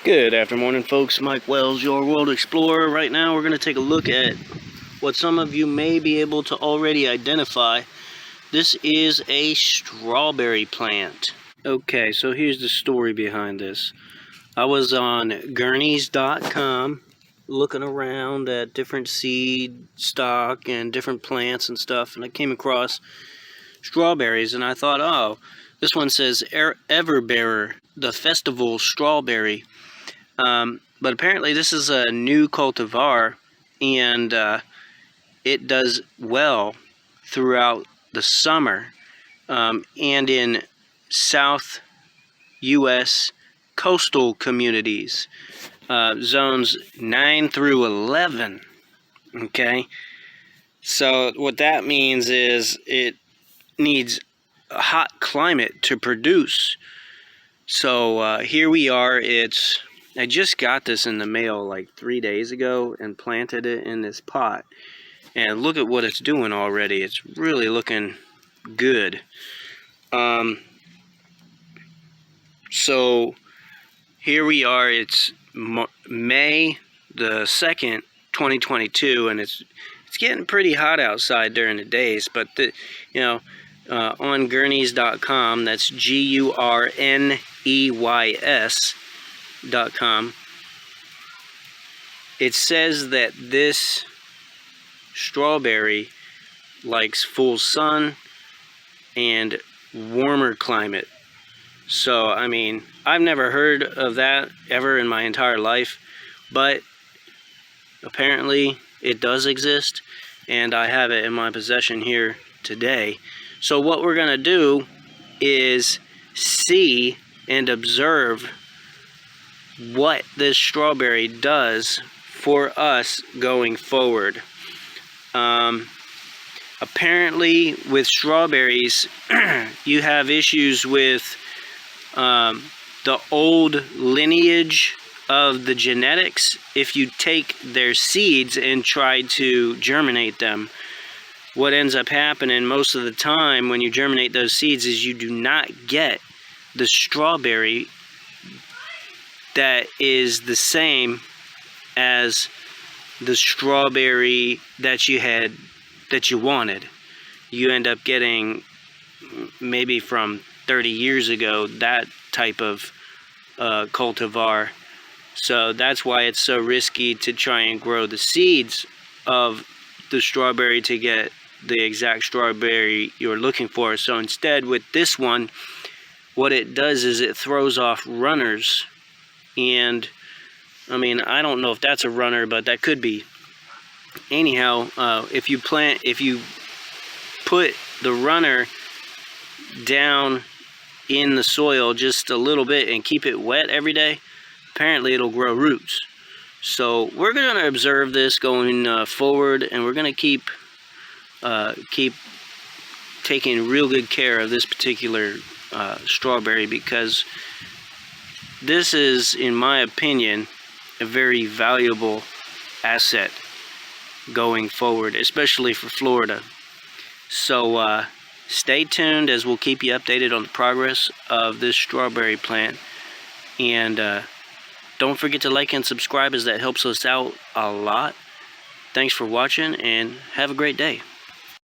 Good afternoon, folks. Mike Wells, your World Explorer. Right now we're going to take a look at what some of you may be able to already identify. This is a strawberry plant. Okay, so here's the story behind this. I was on gurneys.com looking around at different seed stock and different plants and stuff, and I came across strawberries, and I thought, oh, this one says Everbearing, the festival strawberry. But apparently this is a new cultivar, and it does well throughout the summer and in South U.S. coastal communities, zones 9 through 11. Okay, so what that means is it needs a hot climate to produce. So here we are. I just got this in the mail like 3 days ago and planted it in this pot. And look at what it's doing already. It's really looking good. So here we are. It's May the 2nd, 2022, and it's getting pretty hot outside during the days. But on gurneys.com, that's GURNEYS.com, it says that this strawberry likes full sun and warmer climate. So, I mean, I've never heard of that ever in my entire life, but apparently it does exist, and I have it in my possession here today. So what we're going to do is see and observe what this strawberry does for us going forward. Apparently with strawberries, you have issues with the old lineage of the genetics if you take their seeds and try to germinate them. What ends up happening most of the time when you germinate those seeds is you do not get the strawberry that is the same as the strawberry that you wanted. You end up getting, maybe from 30 years ago, that type of cultivar. So that's why it's so risky to try and grow the seeds of the strawberry to get the exact strawberry you're looking for. So instead, with this one, what it does is it throws off runners. And I mean, I don't know if that's a runner, but that could be. Anyhow, if you put the runner down in the soil just a little bit and keep it wet every day, apparently it'll grow roots. So we're going to observe this going forward, and we're going to keep taking real good care of this particular strawberry, because this is, in my opinion, a very valuable asset going forward, especially for Florida. So stay tuned, as we'll keep you updated on the progress of this strawberry plant. And don't forget to like and subscribe, as that helps us out a lot. Thanks for watching, and have a great day.